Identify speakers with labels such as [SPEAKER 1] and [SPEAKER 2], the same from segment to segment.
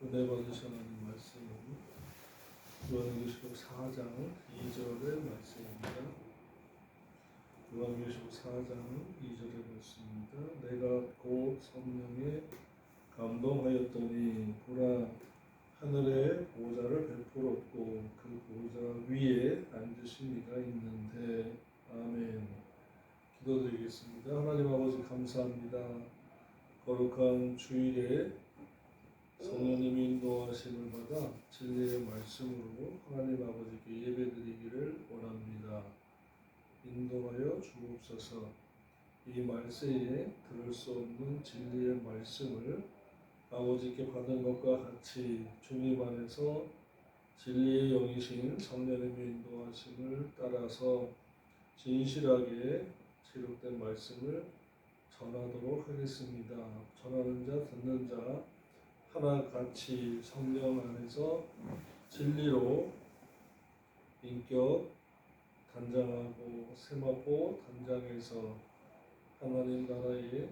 [SPEAKER 1] 은혜 받으시는 말씀은 요한계시록 4장 2절의 말씀입니다. 요한계시록 4장 2절의 말씀입니다. 내가 곧 성령에 감동하였더니 보라 하늘에 보좌를 베풀었고 그 보좌 위에 앉으신 이가 있는데. 아멘. 기도드리겠습니다. 하나님 아버지 감사합니다. 거룩한 주일에 성령님의 인도하심을 받아 진리의 말씀으로 하나님 아버지께 예배드리기를 원합니다. 인도하여 주옵소서. 이 말세에 들을 수 없는 진리의 말씀을 아버지께 받은 것과 같이 주님 안에서 진리의 영이신 성령님의 인도하심을 따라서 진실하게 기록된 말씀을 전하도록 하겠습니다. 전하는 자 듣는 자 하나같이 성령 안에서 진리로 인격 단장하고 세마포 단장해서 하나님 나라에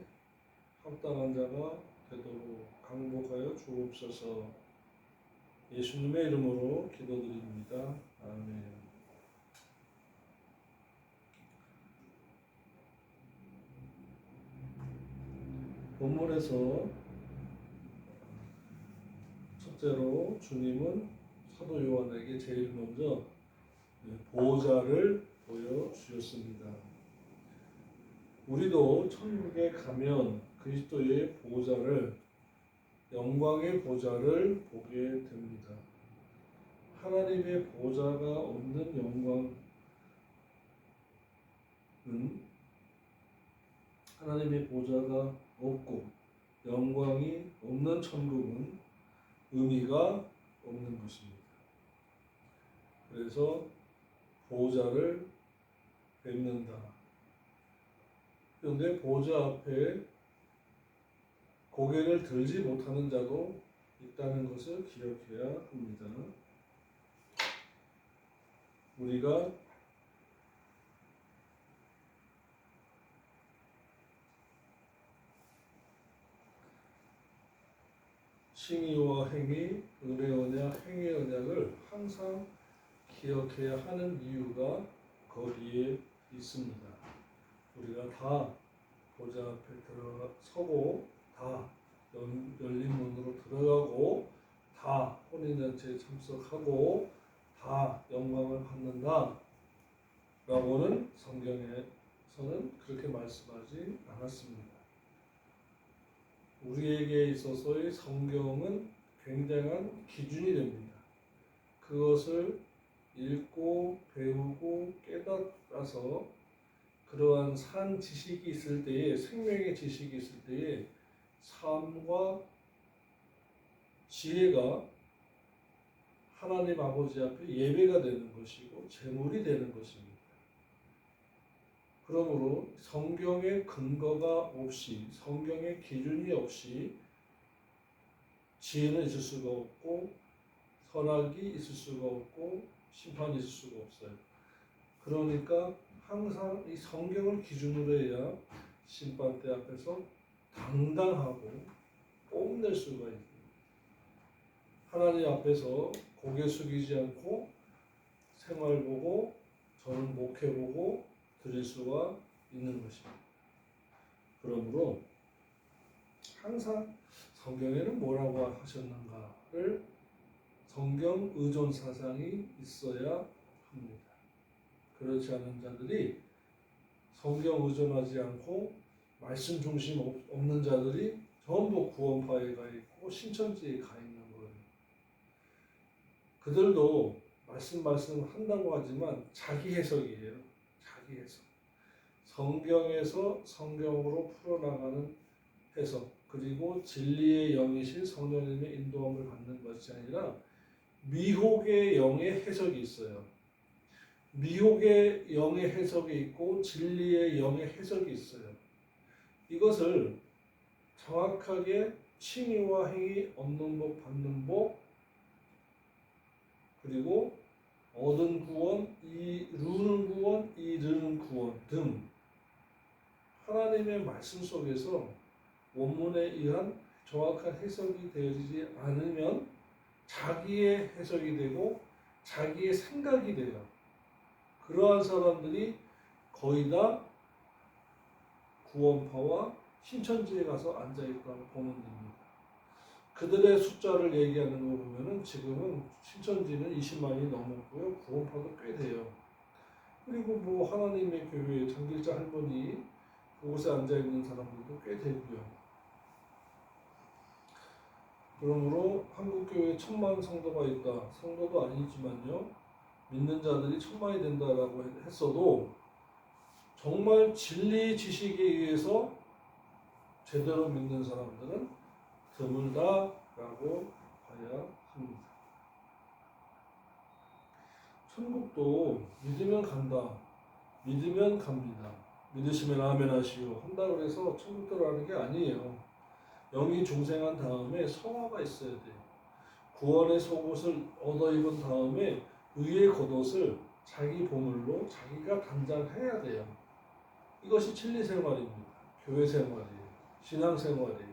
[SPEAKER 1] 합당한 자가 되도록 강복하여 주옵소서. 예수님의 이름으로 기도드립니다. 아멘. 본문에서 첫째로 주님은 사도 요한에게 제일 먼저 보좌를 보여주셨습니다. 우리도 천국에 가면 그리스도의 보좌를, 영광의 보좌를 보게 됩니다. 하나님의 보좌가 없는 영광은, 하나님의 보좌가 없고 영광이 없는 천국은 의미가 없는 것입니다. 그래서 보좌를 뵙는다. 그런데 보좌 앞에 고개를 들지 못하는 자도 있다는 것을 기억해야 합니다. 우리가 칭의와 행위, 은혜 언약, 행위 언약을 항상 기억해야 하는 이유가 거기에 있습니다. 우리가 다 보좌 앞에 들어서고 다 열린 문으로 들어가고 다 혼인잔치에 참석하고 다 영광을 받는다 라고는 성경에서는 그렇게 말씀하지 않았습니다. 우리에게 있어서의 성경은 굉장한 기준이 됩니다. 그것을 읽고 배우고 깨달아서 그러한 산 지식이 있을 때에, 생명의 지식이 있을 때에 삶과 지혜가 하나님 아버지 앞에 예배가 되는 것이고 제물이 되는 것입니다. 그러므로 성경의 근거가 없이, 성경의 기준이 없이 지혜는 있을 수가 없고 선악이 있을 수가 없고 심판이 있을 수가 없어요. 그러니까 항상 이 성경을 기준으로 해야 심판대 앞에서 당당하고 뽐낼 수가 있습니다. 하나님 앞에서 고개 숙이지 않고 생활 보고 저는 목회 보고 드릴 수가 있는 것입니다. 그러므로 항상 성경에는 뭐라고 하셨는가를 성경 의존 사상이 있어야 합니다. 그렇지 않은 자들이 성경 의존하지 않고 말씀 중심 없는 자들이 전부 구원파에 가 있고 신천지에 가 있는 거예요. 그들도 말씀 한다고 하지만 자기 해석이에요. 자기 해석. 성경에서 성경으로 풀어나가는 해석, 그리고 진리의 영이신 성령님의 인도함을 받는 것이 아니라 미혹의 영의 해석이 있어요. 미혹의 영의 해석이 있고 진리의 영의 해석이 있어요. 이것을 정확하게 칭의와 행위, 얻는 복, 받는 복, 그리고 얻은 구원, 이루는 구원, 이르는 구원 등 하나님의 말씀 속에서 원문에 의한 정확한 해석이 되어지지 않으면 자기의 해석이 되고 자기의 생각이 돼요. 그러한 사람들이 거의 다 구원파와 신천지에 가서 앉아있다고 보면 됩니다. 그들의 숫자를 얘기하는 거 보면은 지금은 신천지는 20만이 넘었고요. 구원파도 꽤 돼요. 그리고 뭐 하나님의 교회 장길자 할머니 그곳에 앉아있는 사람들도 꽤 되고요. 그러므로 한국교회에 1000만 성도가 있다. 성도도 아니지만요. 믿는 자들이 1000만이 된다라고 했어도 정말 진리 지식에 의해서 제대로 믿는 사람들은 드물다라고 봐야 합니다. 천국도 믿으면 간다. 믿으면 갑니다. 믿으시면 아멘 하시오. 한다고 해서 천국 들어가는 게 아니에요. 영이 중생한 다음에 성화가 있어야 돼요. 구원의 속옷을 얻어 입은 다음에 의의 겉옷을 자기 보물로 자기가 단장해야 돼요. 이것이 진리 생활입니다. 교회 생활이에요. 신앙 생활이에요.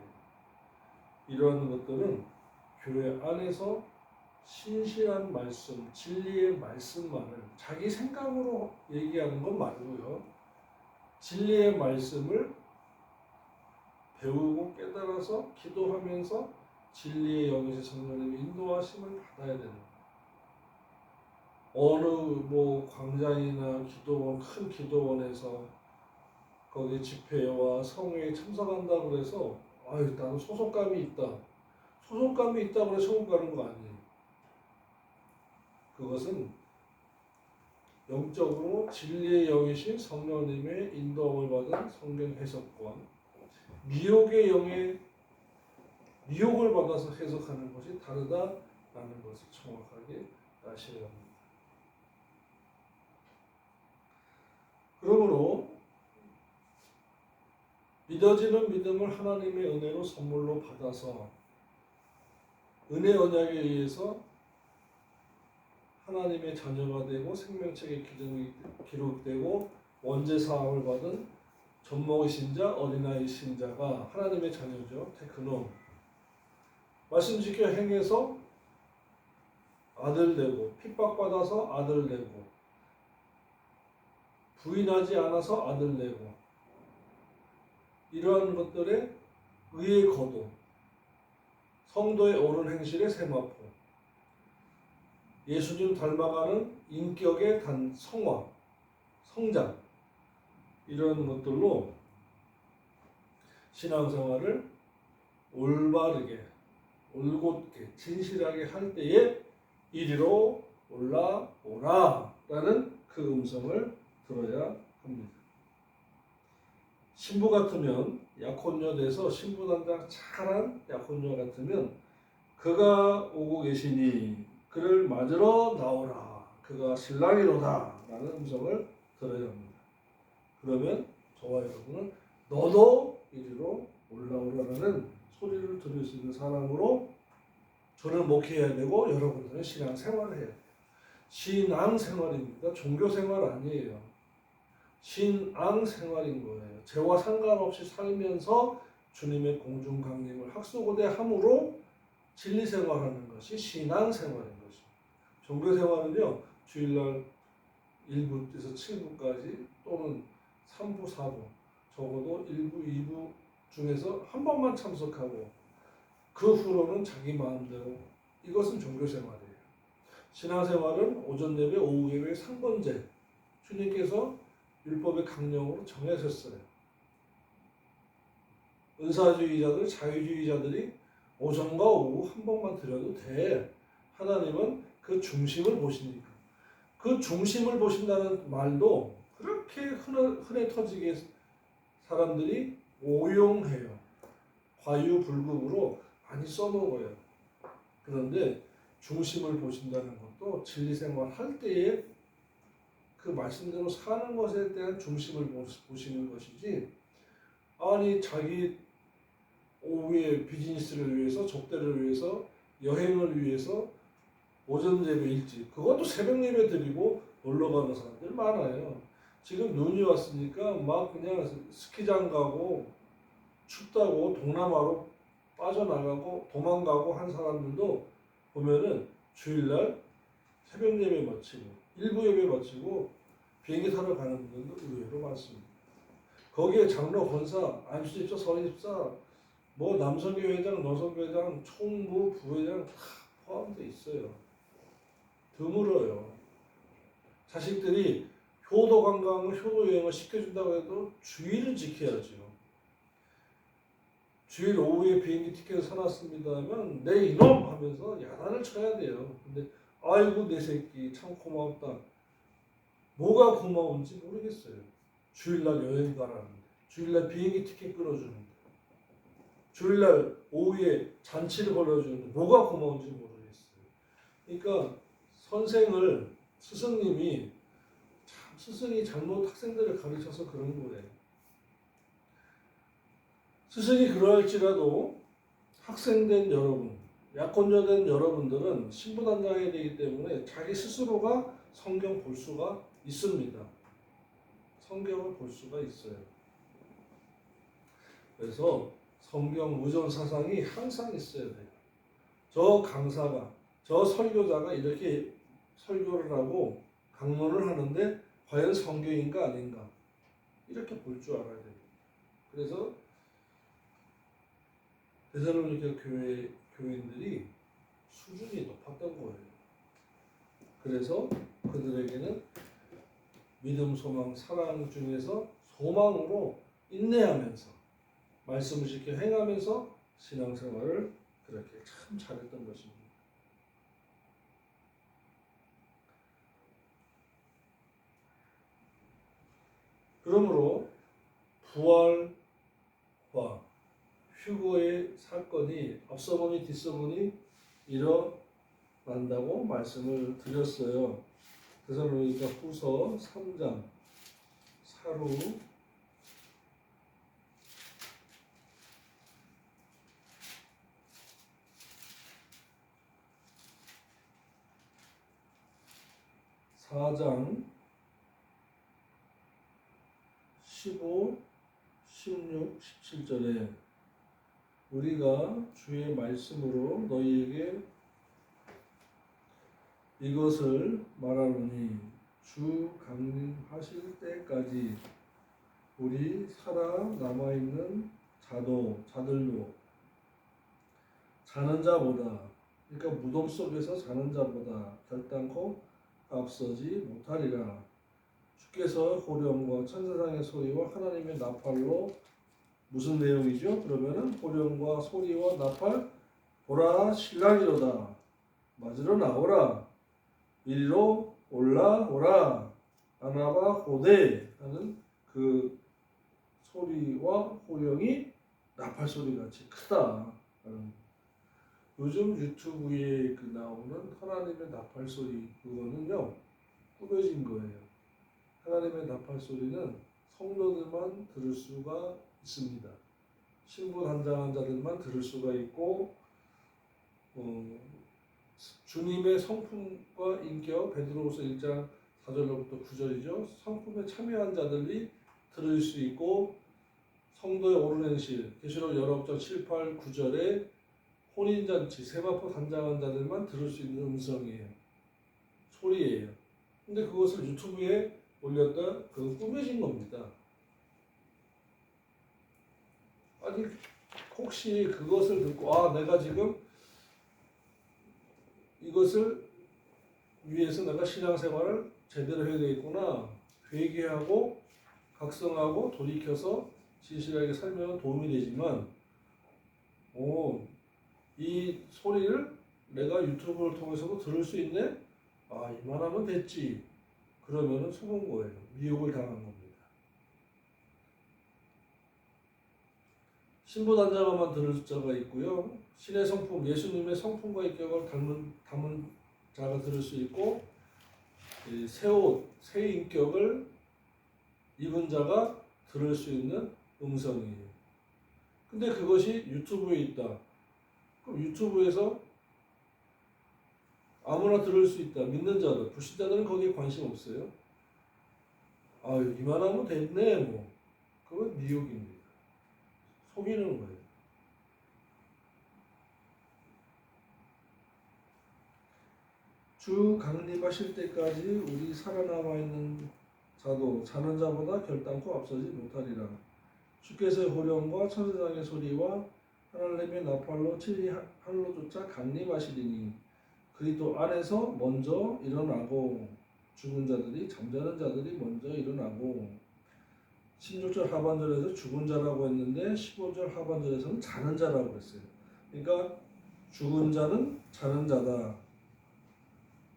[SPEAKER 1] 이러한 것들은 교회 안에서 신실한 말씀, 진리의 말씀만을 자기 생각으로 얘기하는 것 말고요. 진리의 말씀을 배우고 깨달아서 기도하면서 진리의 영이신 성령님의 인도하심을 받아야 되는 거예요. 어느 광장이나 기도원, 큰 기도원에서 거기 집회와 성회에 참석한다고 해서 아유 나는 소속감이 있다. 소속감이 있다고 해서 천국 가는 거 아니에요. 그것은 영적으로 진리의 영이신 성령님의 인도함을 받은 성경 해석권, 미혹의 영의 미혹을 받아서 해석하는 것이 다르다라는 것을 정확하게 아셔야 합니다. 그러므로 믿어지는 믿음을 하나님의 은혜로 선물로 받아서 은혜 언약에 의해서 하나님의 자녀가 되고 생명책에 기록되고 원죄 사함을 받은 젖먹이 신자, 어린아이 신자가 하나님의 자녀죠. 테크노. 말씀 지켜 행해서 아들 되고 핍박받아서 아들 되고 부인하지 않아서 아들 되고 이러한 것들의 의의 거도, 성도의 옳은 행실의 세마포, 예수님 닮아가는 인격의 성화, 성장 이런 것들로 신앙생활을 올바르게, 올곧게, 진실하게 할 때에 이리로 올라오라 라는 그 음성을 들어야 합니다. 신부 같으면 약혼녀 돼서 신부 단장 잘한 약혼녀 같으면 그가 오고 계시니 그를 맞으러 나오라. 그가 신랑이로다 라는 음성을 들어야 합니다. 그러면 저와 여러분은 너도 이리로 올라오라는 소리를 들을 수 있는 사람으로 저는 목회해야 되고 여러분들은 신앙생활을 해야 돼요. 신앙생활입니다. 종교생활 아니에요. 신앙생활인 거예요. 죄와 상관없이 살면서 주님의 공중강림을 학수고대함으로 진리생활하는 것이 신앙생활인 것입니다. 종교생활은요. 주일날 1부에서 7부까지 또는 3부, 4부 적어도 1부, 2부 중에서 한 번만 참석하고 그 후로는 자기 마음대로 이것은 종교생활이에요. 신앙생활은 오전 예배, 오후 예배, 상번제 주님께서 율법의 강령으로 정하셨어요. 은사주의자들, 자유주의자들이 오전과 오후 한 번만 드려도 돼. 하나님은 그 중심을 보시니까. 그 중심을 보신다는 말도 그렇게 흔해 터지게 사람들이 오용해요. 과유불급으로 많이 써먹어요. 그런데 중심을 보신다는 것도 진리생활 할 때에 그 말씀대로 사는 것에 대한 중심을 보시는 것이지 아니 자기 오후에 비즈니스를 위해서 접대를 위해서 여행을 위해서 오전 예배 일찍 그것도 새벽 예배 드리고 놀러 가는 사람들 많아요. 지금 눈이 왔으니까 막 그냥 스키장 가고 춥다고 동남아로 빠져나가고 도망가고 한 사람들도 보면은 주일날 새벽 예배 마치고 일부 예배 마치고 비행기 타러 가는 분들도 의외로 많습니다. 거기에 장로, 권사, 안수집사, 서리집사, 뭐 남성교회장, 여성교회장, 총무, 부회장 다 포함되어 있어요. 드물어요. 자식들이 효도 관광을, 효도 여행을 시켜준다고 해도 주일을 지켜야죠. 주일 오후에 비행기 티켓을 사놨습니다 하면 내 이놈 하면서 야단을 쳐야 돼요. 근데 아이고 내 새끼 참 고맙다. 뭐가 고마운지 모르겠어요. 주일날 여행 가라는데, 주일날 비행기 티켓 끊어주는데, 주일날 오후에 잔치를 벌여주는데 뭐가 고마운지 모르겠어요. 그러니까 선생을 스승님이 참 스승이 잘못 학생들을 가르쳐서 그런 거예요. 스승이 그러할지라도 학생된 여러분, 약혼자 된 여러분들은 신부단장해야 되기 때문에 자기 스스로가 성경 볼 수가 있습니다. 성경을 볼 수가 있어요. 그래서 성경 의존 사상이 항상 있어야 돼요. 저 강사가, 저 설교자가 이렇게 설교를 하고 강론을 하는데 과연 성경인가 아닌가 이렇게 볼 줄 알아야 돼요. 그래서 데살로니가 교인들이 수준이 높았던 거예요. 그래서 그들에게는 믿음, 소망, 사랑 중에서 소망으로 인내하면서 말씀을 지켜 행하면서 신앙생활을 그렇게 참 잘했던 것입니다. 그러므로 부활과 휴거의 사건이 앞서보니 뒤서보니 일어난다고 말씀을 드렸어요. 데살로니가 후서 3장 사루 4장 15, 16, 17절에 우리가 주의 말씀으로 너희에게 이것을 말하노니 주 강림하실 때까지 우리 살아남아있는 자들도 자는 자보다, 그러니까 무덤 속에서 자는 자보다 결단코 앞서지 못하리라. 주께서 호령과 천사장의 소리와 하나님의 나팔로 무슨 내용이죠? 그러면은 호령과 소리와 나팔 보라 신랑이로다 맞으러 나오라 이리로 올라오라 아나바 호대 하는 그 소리와 호령이 나팔 소리 같이 크다. 요즘 유튜브에 그 나오는 하나님의 나팔 소리 그거는요 꾸며진 거예요. 하나님의 나팔 소리는 성도들만 들을 수가 있습니다. 신부 단장한 자들만 들을 수가 있고 주님의 성품과 인격 베드로후서 1장 4절로부터 9절이죠. 성품에 참여한 자들이 들을 수 있고 성도의 옳은 행실 계시록 열왕장 7, 8, 9절에 혼인잔치 세마포 단장한 자들만 들을 수 있는 음성이에요. 소리예요. 근데 그것을 유튜브에 올렸다 그건 꾸며진 겁니다. 아니 혹시 그것을 듣고 내가 지금 이것을 위해서 내가 신앙생활을 제대로 해야 되겠구나 회개하고 각성하고 돌이켜서 진실하게 살면 도움이 되지만 이 소리를 내가 유튜브를 통해서도 들을 수 있네? 이만하면 됐지. 그러면은 속은 거예요. 미혹을 당한 겁니다. 신부단장만 들을 자가 있고요. 신의 성품, 예수님의 성품과 인격을 담은 자가 들을 수 있고 새 옷, 새 인격을 입은 자가 들을 수 있는 음성이에요. 근데 그것이 유튜브에 있다. 그럼 유튜브에서 아무나 들을 수 있다. 믿는 자들, 불신자들은 거기에 관심 없어요. 이만하면 됐네. 그건 미혹입니다. 속이는 거예요. 주 강림하실 때까지 우리 살아남아 있는 자도 자는 자보다 결단코 앞서지 못하리라. 주께서의 호령과 천사장의 소리와 하늘님의 나팔로 진리 할로조차 강림하시리니 그리스도 안에서 먼저 일어나고 죽은 자들이 잠자는 자들이 먼저 일어나고 16절 하반절에서 죽은 자라고 했는데 15절 하반절에서는 자는 자라고 했어요. 그러니까 죽은 자는 자는 자다.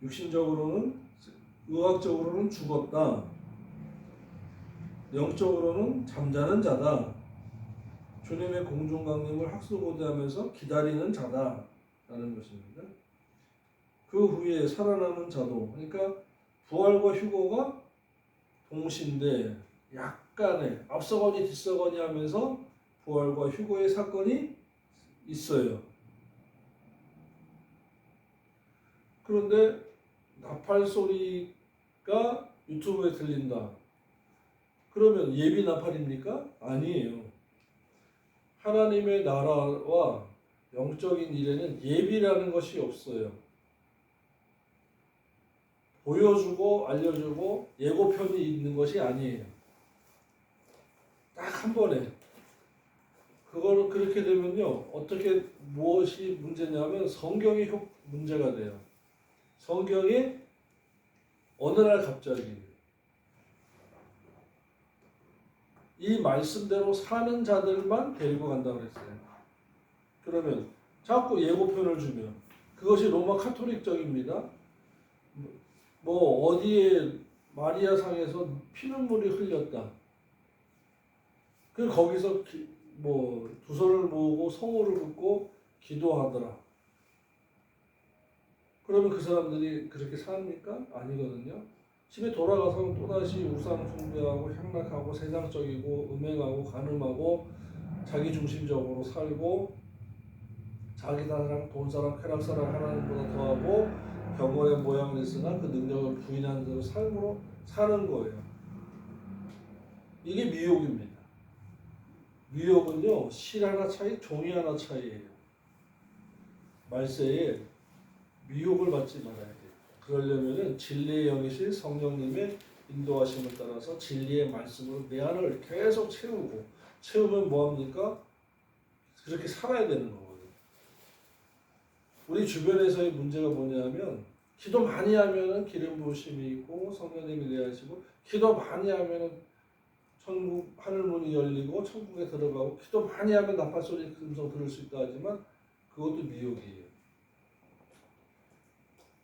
[SPEAKER 1] 육신적으로는 의학적으로는 죽었다. 영적으로는 잠자는 자다. 주님의 공중강림을 학수고대하면서 기다리는 자다라는 것입니다. 그 후에 살아남은 자도, 그러니까 부활과 휴거가 동시인데 약간의 앞서거니 뒤서거니 하면서 부활과 휴거의 사건이 있어요. 그런데 나팔 소리가 유튜브에 들린다. 그러면 예비 나팔입니까? 아니에요. 하나님의 나라와 영적인 일에는 예비라는 것이 없어요. 보여주고 알려주고 예고편이 있는 것이 아니에요. 딱 한 번에. 그거를 그렇게 되면요. 어떻게 무엇이 문제냐면 성경이 문제가 돼요. 성경이 어느 날 갑자기 이 말씀대로 사는 자들만 데리고 간다고 그랬어요. 그러면 자꾸 예고편을 주면 그것이 로마 카톨릭적입니다. 뭐 어디에 마리아상에서 피눈물이 흘렸다. 그 거기서 뭐 두 손을 모으고 성호를 긋고 기도하더라. 그러면 그 사람들이 그렇게 삽니까? 아니거든요. 집에 돌아가서 또다시 우상 숭배하고 향락하고 세상적이고 음행하고 간음하고 자기 중심적으로 살고 자기 사랑, 돈 사랑, 쾌락 사랑 하나님보다 더하고 경건의 모양을 쓰나 그 능력을 부인하는 대로 삶으로 사는 거예요. 이게 미혹입니다. 미혹은요, 실 하나 차이, 종이 하나 차이예요. 말세에 미혹을 받지 말아야 돼요. 그러려면은 진리의 영이신 성령님의 인도하심을 따라서 진리의 말씀으로 내 안을 계속 채우고 채우면 뭐합니까? 그렇게 살아야 되는 거거든요. 우리 주변에서의 문제가 뭐냐면 기도 많이 하면은 기름 부으심이 있고 성령님이 내하시고 기도 많이 하면은 천국 하늘 문이 열리고 천국에 들어가고 기도 많이 하면 나팔 소리 음성 들을 수 있다 하지만 그것도 미혹이에요.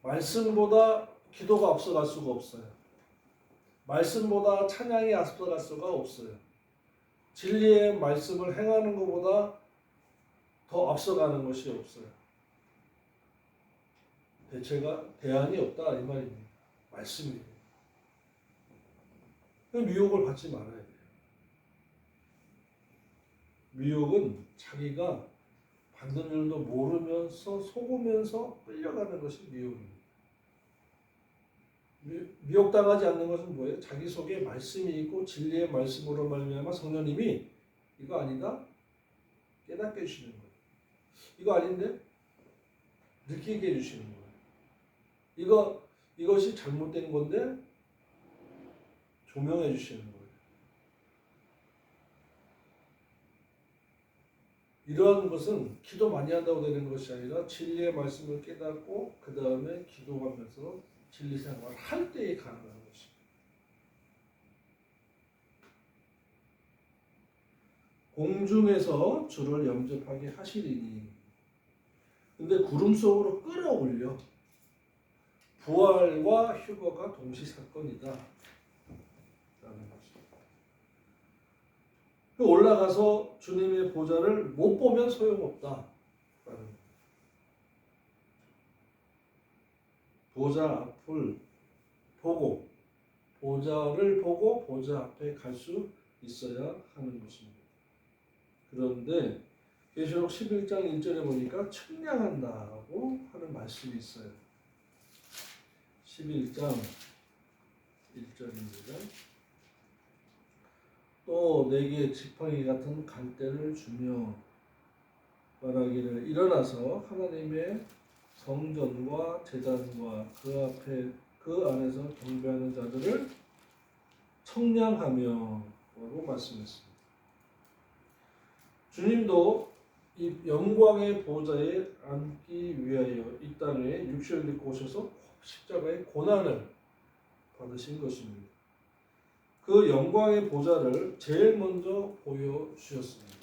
[SPEAKER 1] 말씀보다 기도가 앞서갈 수가 없어요. 말씀보다 찬양이 앞서갈 수가 없어요. 진리의 말씀을 행하는 것보다 더 앞서가는 것이 없어요. 대안이 없다 이 말입니다. 말씀이에요. 미혹을 받지 말아야 돼요. 미혹은 자기가 받는 일도 모르면서 속으면서 끌려가는 것이 미혹입니다. 미혹당하지 않는 것은 뭐예요? 자기 속에 말씀이 있고 진리의 말씀으로 말미암아 성령님이 이거 아니다? 깨닫게 해주시는 거예요. 이거 아닌데? 느끼게 해주시는 거예요. 이것이 잘못된 건데 조명해 주시는 거예요. 이러한 것은 기도 많이 한다고 되는 것이 아니라 진리의 말씀을 깨닫고 그 다음에 기도하면서 진리 생활을 할 때에 가능한 것입니다. 공중에서 주를 영접하게 하시리니 근데 구름 속으로 끌어올려 부활과 휴거가 동시사건이다 라는 것입니다. 올라가서 주님의 보좌를 못 보면 소용없다 라는 것입니다. 보좌 앞을 보고 보좌를 보고 보좌 앞에 갈 수 있어야 하는 것입니다. 그런데 계시록 11장 1절에 보니까 측량한다고 하는 말씀이 있어요. 11장 1절입니다. 또 내게 지팡이 같은 갈대를 주며 말하기를 일어나서 하나님의 성전과 제단과 그 앞에 그 안에서 경배하는 자들을 청량하며 라고 말씀했습니다. 주님도 이 영광의 보좌에 앉기 위하여 이 땅에 육신을 입고 오셔서 십자가의 고난을 받으신 것입니다. 그 영광의 보좌를 제일 먼저 보여주셨습니다.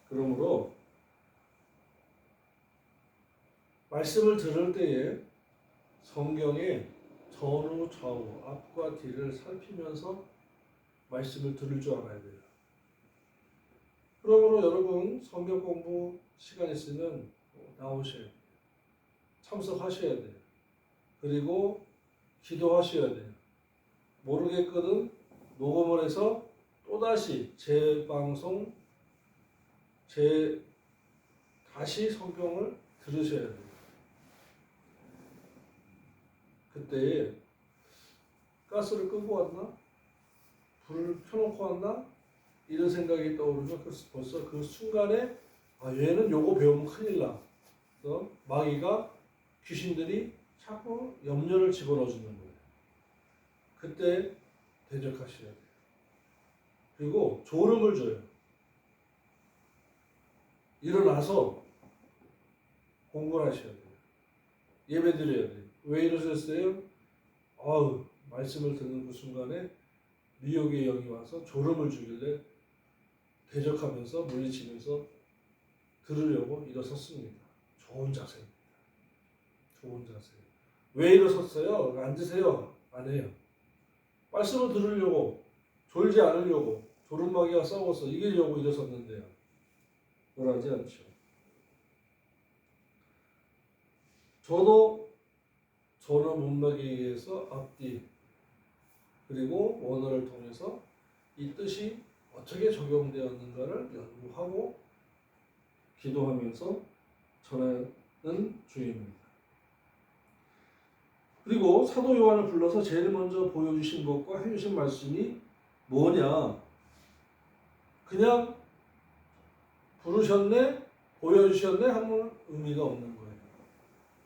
[SPEAKER 1] 그러므로 말씀을 들을 때에 성경의 전후 좌우 앞과 뒤를 살피면서 말씀을 들을 줄 알아야 돼요. 그러므로 여러분 성경 공부 시간 있으면 나오셔야 돼요. 참석하셔야 돼요. 그리고 기도하셔야 돼요. 모르겠거든 녹음을 해서 또다시 재방송, 다시 성경을 들으셔야 돼요. 그때 가스를 끄고 왔나? 불을 켜놓고 왔나? 이런 생각이 떠오르면 벌써 그 순간에 얘는 요거 배우면 큰일 나. 그래서 마귀가 귀신들이 자꾸 염려를 집어넣어 주는 거예요. 그때 대적하셔야 돼요. 그리고 졸음을 줘요. 일어나서 공부를 하셔야 돼요. 예배 드려야 돼요. 왜 이러셨어요? 말씀을 듣는 그 순간에 미혹의 영이 와서 졸음을 주길래 대적하면서 물리치면서 들으려고 일어섰습니다. 좋은 자세입니다. 좋은 자세. 왜 일어섰어요? 앉으세요. 안 해요. 말씀을 들으려고, 졸지 않으려고, 졸음마귀와 싸워서 이기려고 일어섰는데요. 그러지 않죠. 저도 전원 문맥에 의해서 앞뒤 그리고 원어를 통해서 이 뜻이 어떻게 적용되었는가를 연구하고 기도하면서 전하는 중입니다. 그리고 사도 요한을 불러서 제일 먼저 보여주신 것과 해주신 말씀이 뭐냐? 그냥 부르셨네, 보여주셨네 하면 의미가 없는 거예요.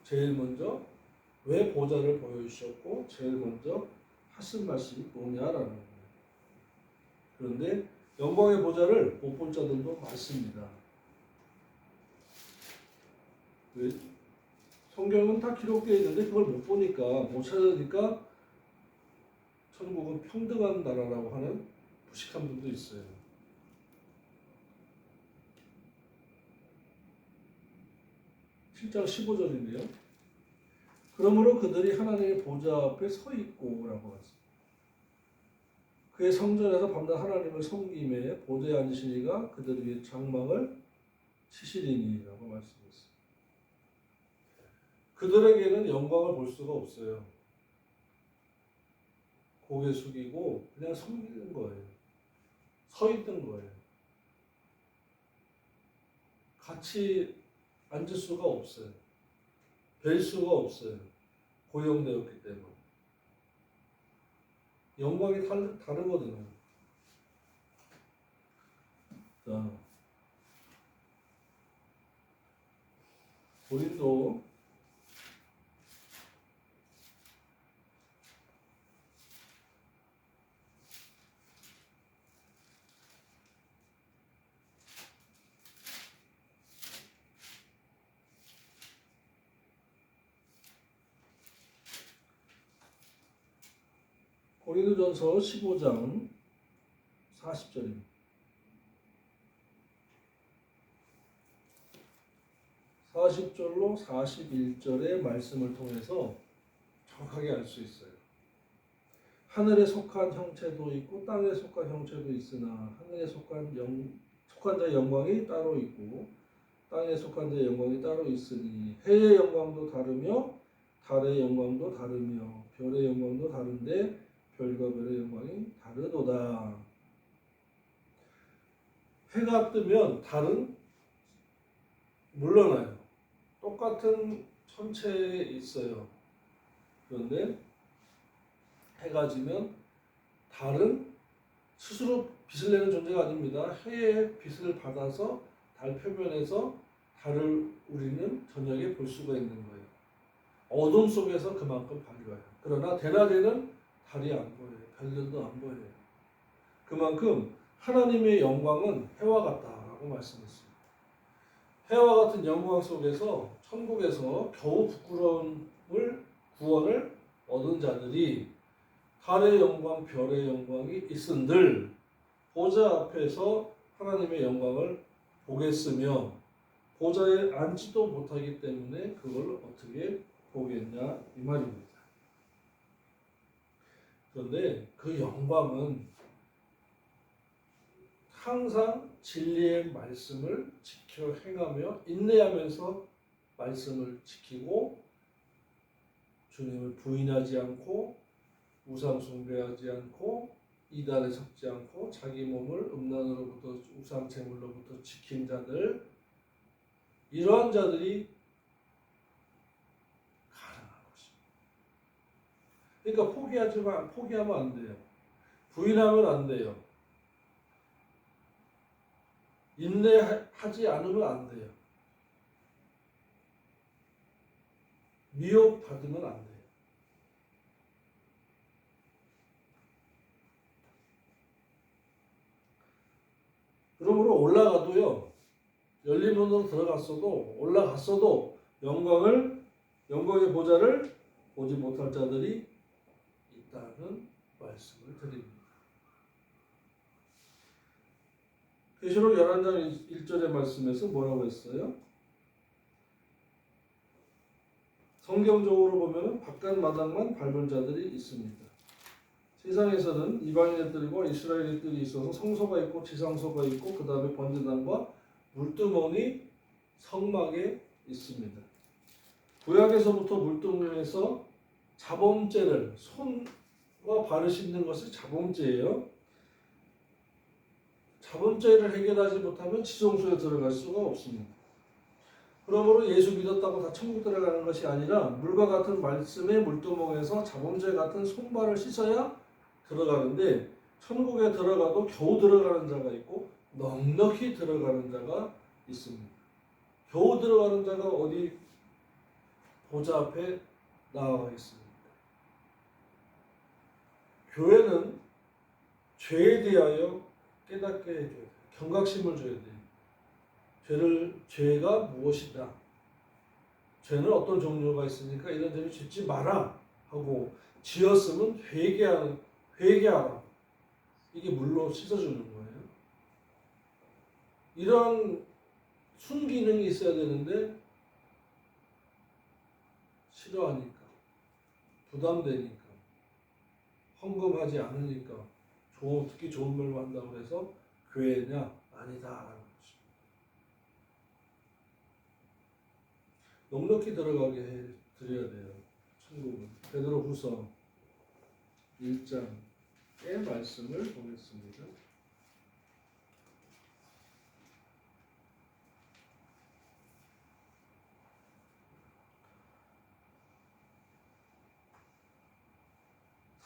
[SPEAKER 1] 제일 먼저 왜 보좌를 보여주셨고 제일 먼저 하신 말씀이 뭐냐라는 거예요. 그런데 영광의 보좌를 못 본 자들도 많습니다. 왜? 성경은 다 기록되어 있는데 그걸 못 보니까, 못 찾으니까 천국은 평등한 나라라고 하는 무식한 분도 있어요. 7장 15절인데요. 그러므로 그들이 하나님의 보좌 앞에 서 있고 라고 하죠. 그의 성전에서 밤낮 하나님을 섬기며 보좌에 앉으신 이가 그들 위에 장막을 치시리니 라고 말씀했어요. 그들에게는 영광을 볼 수가 없어요. 고개 숙이고 그냥 섬기는 거예요. 서 있는 거예요. 같이 앉을 수가 없어요. 뵐 수가 없어요. 고용되었기 때문에. 영광이 다르거든요. 자, 고린도 고린도전서 15장 40절입니다. 40절로 41절의 말씀을 통해서 정확하게 알 수 있어요. 하늘에 속한 형체도 있고 땅에 속한 형체도 있으나 하늘에 속한 자의 영광이 따로 있고 땅에 속한 자의 영광이 따로 있으니 해의 영광도 다르며 달의 영광도 다르며 별의 영광도 다른데 별과 별의 영광이 다르도다. 해가 뜨면 달은 물러나요. 똑같은 천체에 있어요. 그런데 해가 지면 달은 스스로 빛을 내는 존재가 아닙니다. 해의 빛을 받아서 달 표면에서 달을 우리는 저녁에 볼 수가 있는 거예요. 어둠 속에서 그만큼 밝아요. 그러나 대낮에는 달이 안 보여요. 별들도 안 보여요. 그만큼 하나님의 영광은 해와 같다라고 말씀했어요. 해와 같은 영광 속에서 천국에서 겨우 부끄러움을 구원을 얻은 자들이 달의 영광, 별의 영광이 있은들 보좌 앞에서 하나님의 영광을 보겠으며 보좌에 앉지도 못하기 때문에 그걸 어떻게 보겠냐 이 말입니다. 그런데 그 영광은 항상 진리의 말씀을 지켜 행하며 인내하면서 말씀을 지키고 주님을 부인하지 않고 우상 숭배하지 않고 이단에 섞지 않고 자기 몸을 음란으로부터 우상 제물로부터 지킨 자들, 이러한 자들이 가능한 것입니다. 그러니까 포기하면 안 돼요. 부인하면 안 돼요. 인내하지 않으면 안 돼요. 미혹받으면 안 돼요. 그러므로 올라가도요, 열린 문으로 올라갔어도 영광의 보좌를 보지 못할 자들이 있다는 말씀을 드립니다. 계시록 11장 1절의 말씀에서 뭐라고 했어요? 성경적으로 보면 바깥 마당만 밟은 자들이 있습니다. 세상에서는 이방인의 뜰과 이스라엘의 뜰이 있어서 성소가 있고 지상소가 있고 그 다음에 번제단과 물두멍이 성막에 있습니다. 구약에서부터 물두멍에서 자범죄를 손과 발을 씻는 것이 자범죄예요. 자범죄를 해결하지 못하면 지성소에 들어갈 수가 없습니다. 그러므로 예수 믿었다고 다 천국 들어가는 것이 아니라 물과 같은 말씀의 물두멍에서 자범죄 같은 손발을 씻어야 들어가는데 천국에 들어가도 겨우 들어가는 자가 있고 넉넉히 들어가는 자가 있습니다. 겨우 들어가는 자가 어디 보좌 앞에 나와 있습니다. 교회는 죄에 대하여 깨닫게 해줘야 돼요. 경각심을 줘야 돼요. 죄가 무엇이다. 죄는 어떤 종류가 있으니까 이런 점을 짓지 마라 하고 지었으면 회개하라. 이게 물로 씻어주는 거예요. 이러한 순기능이 있어야 되는데 싫어하니까, 부담되니까, 헌금하지 않으니까, 듣기 좋은 말만 한다고 해서 교회냐? 아니다라는 것입니다. 넉넉히 들어가게 드려야 돼요. 천국은. 베드로후서 1장의 말씀을 보겠습니다.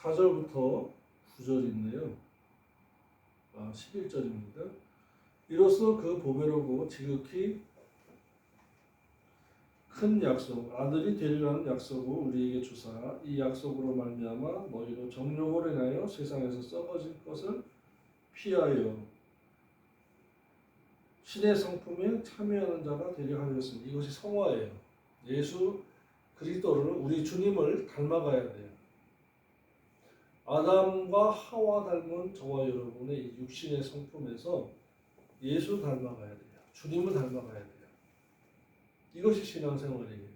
[SPEAKER 1] (4절부터) 9절인데요. 11절입니다. 이로써 그 보배로고 지극히 큰 약속, 아들이 되리라는 약속을 우리에게 주사 이 약속으로 말미암아 너희로 정욕을 행하여 세상에서 썩어질 것을 피하여 신의 성품에 참여하는 자가 되려 하였습니다. 이것이 성화예요. 예수 그리스도를, 우리 주님을 닮아가야 돼요. 아담과 하와 닮은 저와 여러분의 육신의 성품에서 예수 닮아가야 돼요. 주님을 닮아가야 돼요. 이것이 신앙생활이에요.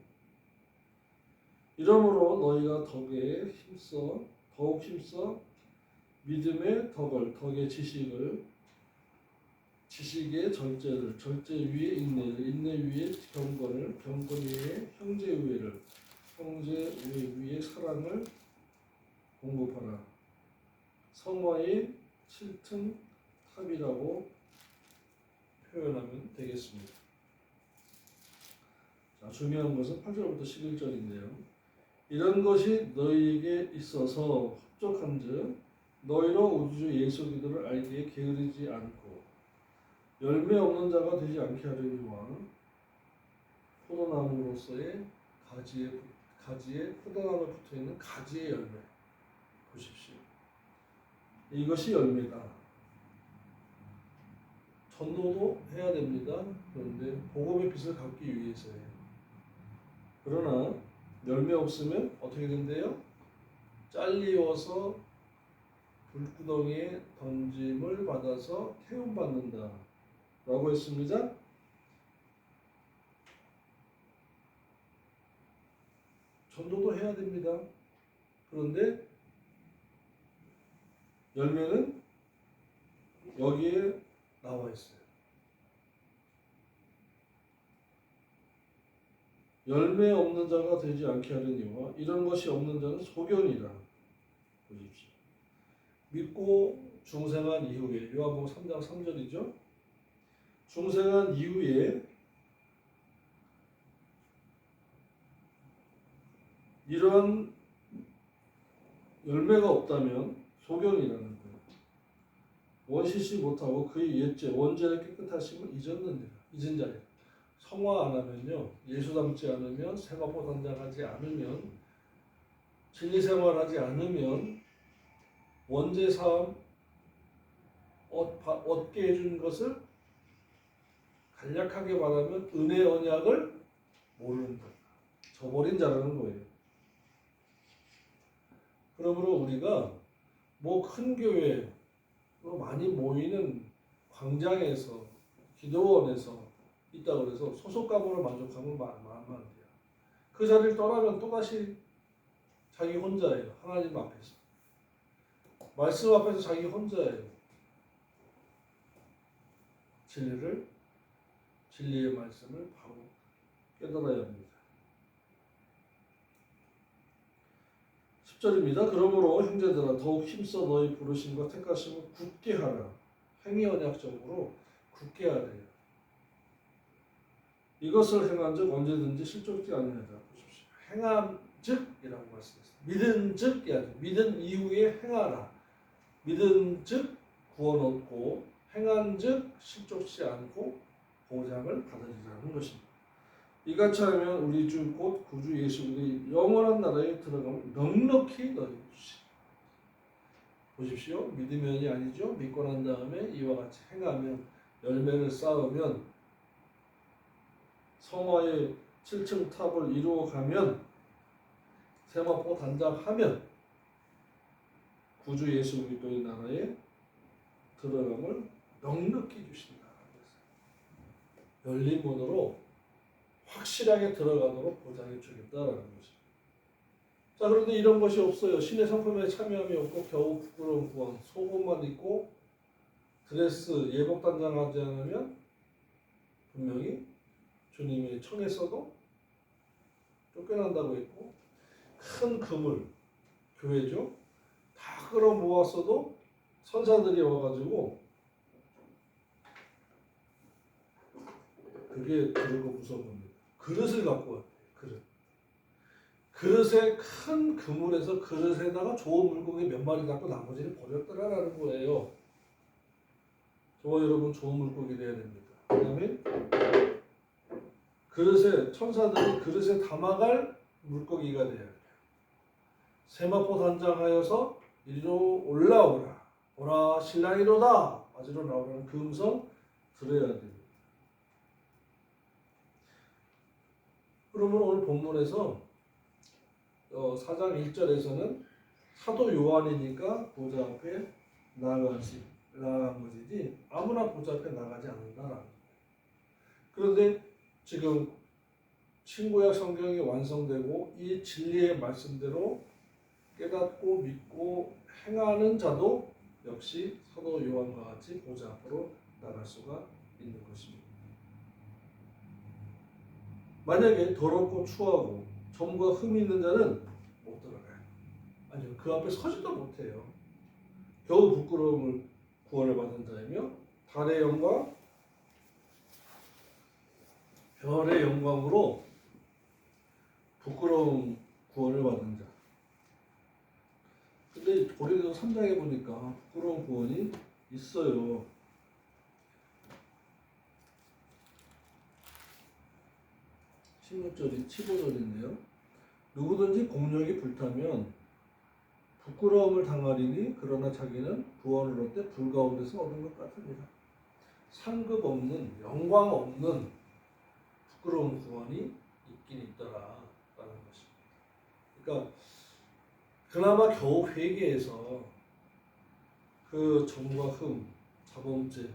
[SPEAKER 1] 이러므로 너희가 더욱 힘써 믿음의 덕의 지식의 절제 위에 인내 위에 경건 위에 형제 우애 위에 사랑을 공급하라. 성화의 7층 탑이라고 표현하면 되겠습니다. 자, 중요한 것은 8절부터 11절인데요. 이런 것이 너희에게 있어서 합족한즉 너희로 우리 주 예수 그리스도를 알기에 게으르지 않고 열매 없는 자가 되지 않게 하려니와 포도나무로서의 가지에 포도나무에 붙어있는 가지의 열매 보십시오. 이것이 열매다. 전도도 해야 됩니다. 그런데 복음의 빛을 갖기 위해서예요. 그러나 열매 없으면 어떻게 된대요? 잘리워서 불구덩이에 던짐을 받아서 태움받는다 라고 했습니다. 전도도 해야 됩니다. 그런데 열매는 여기에 나와 있어요. 열매 없는 자가 되지 않게 하려니와 이런 것이 없는 자는 소견이라. 보십시오. 믿고 중생한 이후에, 요한복음 3장 3절이죠. 중생한 이후에 이러한 열매가 없다면 소견이라는 거예요. 원시시 못하고 그의 옛죄 원죄의 깨끗하심을 잊은 자리라. 성화 안 하면요, 예수 닮지 않으면, 세마포 단장하지 않으면, 진리 생활하지 않으면 원죄 사함 얻게 해준 것을 간략하게 말하면 은혜 언약을 모르는 거예요. 저버린 자라는 거예요. 그러므로 우리가 뭐 큰 교회, 많이 모이는 광장에서, 기도원에서 있다고 그래서 소속감으로 만족하면 말하면 안 돼요. 그 자리를 떠나면 또다시 자기 혼자예요. 하나님 앞에서. 말씀 앞에서 자기 혼자예요. 진리의 말씀을 바로 깨달아야 합니다. 10절입니다. 그러므로 형제들아 더욱 힘써 너희 부르심과 택하심을 굳게 하라. 행위 언약적으로 굳게 하래요. 이것을 행한 즉 언제든지 실족지 아니하다. 보십시오. 행한 즉이라고 말씀했어요. 믿은 즉이 아니라 믿은 이후에 행하라. 믿은 즉 구원 얻고 행한 즉 실족치 않고 보장을 받으리라는 것입니다. 이같이 하면 우리 주 곧 구주 예수 그리스도의 영원한 나라에 들어가면 넉넉히 너희 주시. 보십시오. 믿으면이 아니죠. 믿고 난 다음에 이와 같이 행하면, 열매를 쌓으면, 성화의 7층 탑을 이루어가면, 세마포 단장하면 구주 예수 그리스도의 나라에 들어감을 넉넉히 주신다. 열린 문으로 확실하게 들어가도록 보장해 주겠다라는 것입니다. 자, 그런데 이런 것이 없어요. 신의 성품에 참여함이 없고 겨우 부끄러운 구원, 속옷만 입고 드레스, 예복 단장하지 않으면 분명히 주님의 청에서도 쫓겨난다고 했고, 큰 금을, 교회죠, 다 끌어 모았어도 선사들이 와가지고 그게 그러고 무서운 겁니다. 그릇을 갖고 왔대요. 그릇에 큰 그물에서 그릇에다가 좋은 물고기 몇 마리 갖고 나머지를 버렸더라라는 거예요. 저와 여러분 좋은 물고기 돼야 됩니다. 그 다음에 그릇에, 천사들이 그릇에 담아갈 물고기가 돼야 돼요. 세마포 단장하여서 이리로 올라오라. 오라 신랑이로다. 맞으러 나오라는 그 음성 들어야 됩니다. 그러면 오늘 본문에서 4장 1절에서는 사도 요한이니까 보좌 앞에 나아간 것이지 아무나 보좌 앞에 나가지 않는다라는 거예요. 그런데 지금 신구약 성경이 완성되고 이 진리의 말씀대로 깨닫고 믿고 행하는 자도 역시 사도 요한과 같이 보좌 앞으로 나갈 수가 있는 것입니다. 만약에 더럽고 추하고 점과 흠이 있는 자는 못 들어가요. 아니요, 그 앞에 서지도 못해요. 겨우 부끄러움을 구원을 받은 자이며 달의 영광, 별의 영광으로 부끄러움 구원을 받은 자. 근데 고린도서 3장에 보니까 부끄러운 구원이 있어요. 16절이 15절인데요. 누구든지 공력이 불타면 부끄러움을 당하리니 그러나 자기는 구원을 얻되 불 가운데서 얻은 것 같으니라. 상급 없는 영광 없는 부끄러운 구원이 있긴 있더라라는 것입니다. 그러니까 그나마 겨우 회개해서 그 정과 흠, 자범죄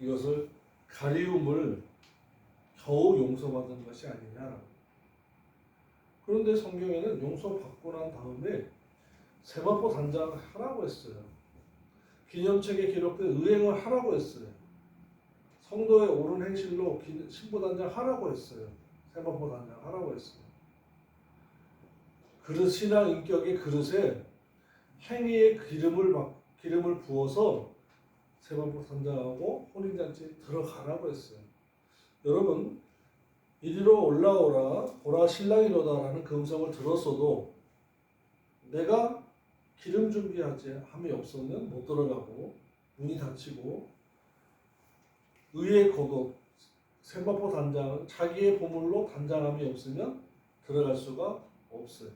[SPEAKER 1] 이것을 가리움을 겨우 용서받은 것이 아니냐. 그런데 성경에는 용서받고 난 다음에 세마포 단장을 하라고 했어요. 기념책에 기록된 의행을 하라고 했어요. 성도의 옳은 행실로 신부 단장 하라고 했어요. 세마포 단장 하라고 했어요. 그릇 신앙 인격의 그릇에 행위의 기름을 부어서 세마포 단장하고 혼인잔치에 들어가라고 했어요. 여러분, 이리로 올라오라 보라 신랑이로다라는 그 음성을 들었어도 내가 기름 준비하지 함이 없으면 못 들어가고 문이 닫히고 의의 고독 세마포 단장은 자기의 보물로 단장함이 없으면 들어갈 수가 없어요.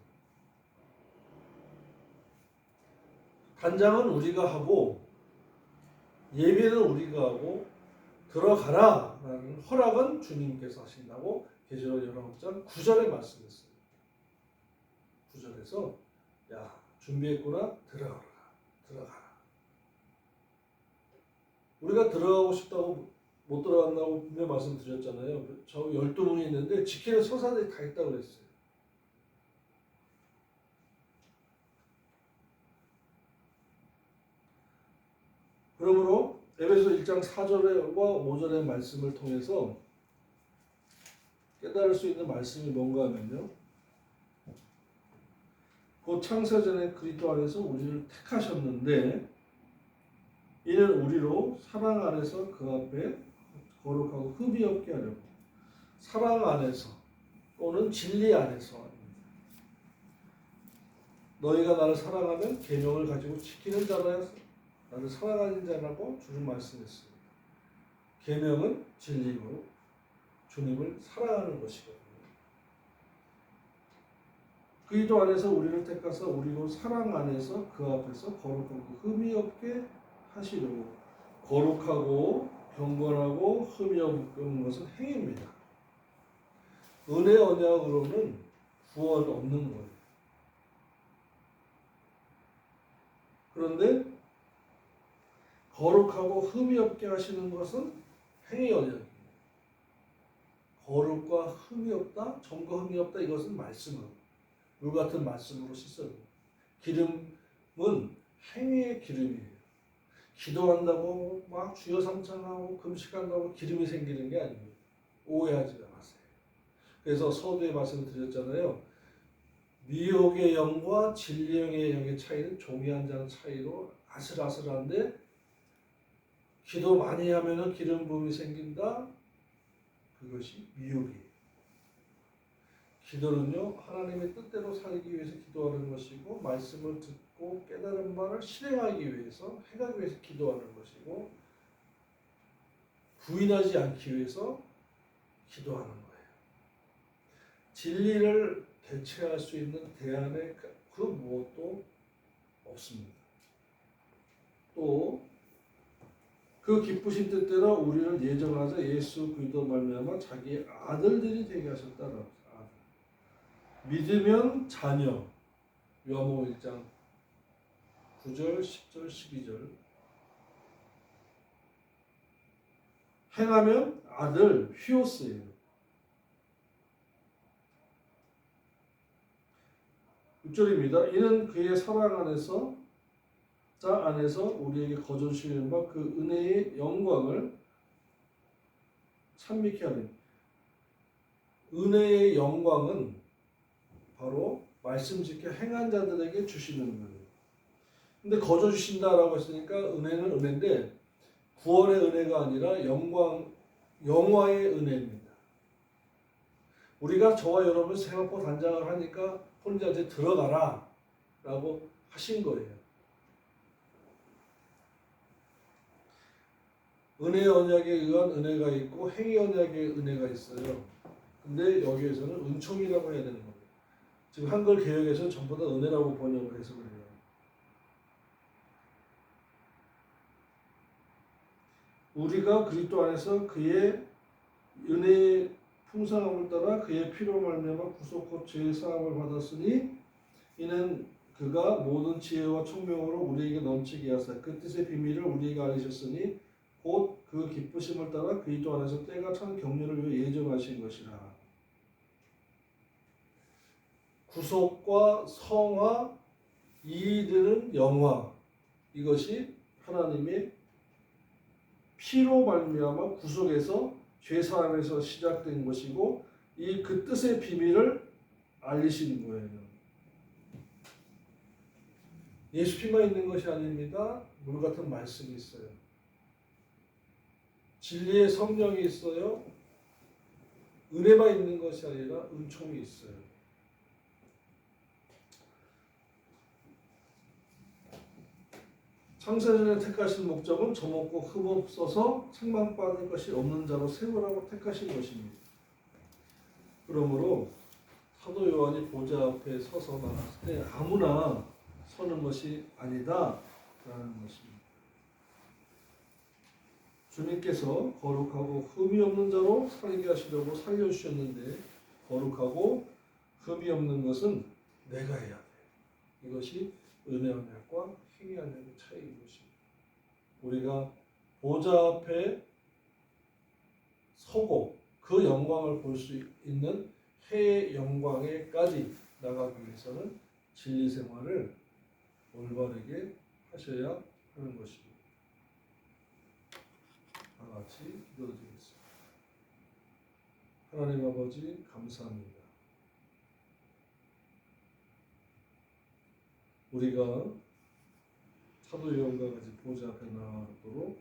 [SPEAKER 1] 단장은 우리가 하고 예배는 우리가 하고 들어가라 라는 허락은 주님께서 하신다고 계시록 19장 9절에 말씀했어요. 9절에서 야 준비했구나 들어가라. 우리가 들어가고 싶다고 못 들어간다고 분명히 말씀드렸잖아요. 저 12문이 있는데 지키는 서사들이 다 있다고 그랬어요. 그러므로 에베소 1장 4절과 5절의 말씀을 통해서 깨달을 수 있는 말씀이 뭔가 하면요. 곧 창세전에 그리스도 안에서 우리를 택하셨는데 이는 우리로 사랑 안에서 그 앞에 거룩하고 흠이 없게 하려고 사랑 안에서 또는 진리 안에서 너희가 나를 사랑하면 계명을 가지고 지키는 자라야 나를 사랑하는 자라고 주님 말씀했습니다. 계명은 진리고 주님을 사랑하는 것이거든요. 그리스도 안에서 우리를 택하사 우리로 사랑 안에서 그 앞에서 거룩하고 흠이 없게 하시려고 거룩하고 경건하고 흠이 없는 것은 행위입니다. 은혜 언약으로는 구원 없는 거예요. 그런데 거룩하고 흠이 없게 하시는 것은 행위 언약입니다. 거룩과 흠이 없다, 점과 흠이 없다 이것은 말씀은 물 같은 말씀으로 씻어요. 기름은 행위의 기름이에요. 기도한다고 막 주여 삼창하고 금식한다고 기름이 생기는 게 아닙니다. 오해하지 마세요. 그래서 서두에 말씀드렸잖아요. 미혹의 영과 진리의 영의 차이는 종이 한 장 차이로 아슬아슬한데 기도 많이 하면 기름 부음이 생긴다. 그것이 미혹이에요. 기도는요 하나님의 뜻대로 살기 위해서 기도하는 것이고 말씀을 듣고 깨달은 바를 실행하기 위해서 행하기 위해서 기도하는 것이고 부인하지 않기 위해서 기도하는 거예요. 진리를 대체할 수 있는 대안의 그 무엇도 없습니다. 또 그 기쁘신 뜻대로 우리를 예정하자 예수 그리스도 말미암아 자기의 아들들이 되게 하셨다라고. 믿으면 자녀. 요한복음 1장 9절, 10절, 12절. 행하면 아들 휘오스예요. 6절입니다. 이는 그의 사랑 안에서 자 안에서 우리에게 거저주시는 바 그 은혜의 영광을 찬미케 하는 은혜의 영광은 바로 말씀 지켜 행한 자들에게 주시는 거예요. 근데 거저 주신다라고 했으니까 은혜는 은혜인데 구원의 은혜가 아니라 영화의 은혜입니다. 우리가 저와 여러분 세마포 단장을 하니까 혼자서 들어가라 라고 하신 거예요. 은혜 언약에 의한 은혜가 있고 행위 언약의 은혜가 있어요. 근데 여기에서는 은총이라고 해야 되는 겁니다. 지금 한글 개혁에서는 전부 다 은혜라고 번역을 해서 그래요. 우리가 그리스도 안에서 그의 은혜의 풍성함을 따라 그의 피로 말미암아 구속 곧 죄의 사함을 받았으니 이는 그가 모든 지혜와 총명으로 우리에게 넘치게 하사 그 뜻의 비밀을 우리에게 알리셨으니 곧 그 기쁘심을 따라 그리스도 안에서 때가 찬 경륜을 위해 예정하신 것이라. 구속과 성화, 이르는 영화, 이것이 하나님의 피로 말미암아 구속에서 죄사함에서 시작된 것이고 이 그 뜻의 비밀을 알리시는 거예요. 예수 피만 있는 것이 아닙니다. 물 같은 말씀이 있어요. 진리의 성령이 있어요. 은혜만 있는 것이 아니라 은총이 있어요. 창세전에 택하신 목적은 점없고 흠없어서 책망받을 것이 없는 자로 세우라고 택하신 것입니다. 그러므로 사도 요한이 보좌 앞에 서서 나갔을 때 아무나 서는 것이 아니다라는 것입니다. 주님께서 거룩하고 흠이 없는 자로 살게 하시려고 살려주셨는데 거룩하고 흠이 없는 것은 내가 해야 돼. 이것이 은혜와 언약과 힘이 언약의 차이인 것입니다. 우리가 보좌 앞에 서고 그 영광을 볼 수 있는 해의 영광에까지 나가기 위해서는 진리 생활을 올바르게 하셔야 하는 것입니다. 다 같이 기도드리겠습니다. 하나님 아버지 감사합니다. 우리가 사도 요한과 같이 보좌 앞에 나아가도록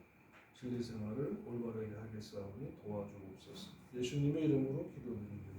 [SPEAKER 1] 진리 생활을 올바르게 하겠사오니 도와주옵소서. 예수님의 이름으로 기도드립니다.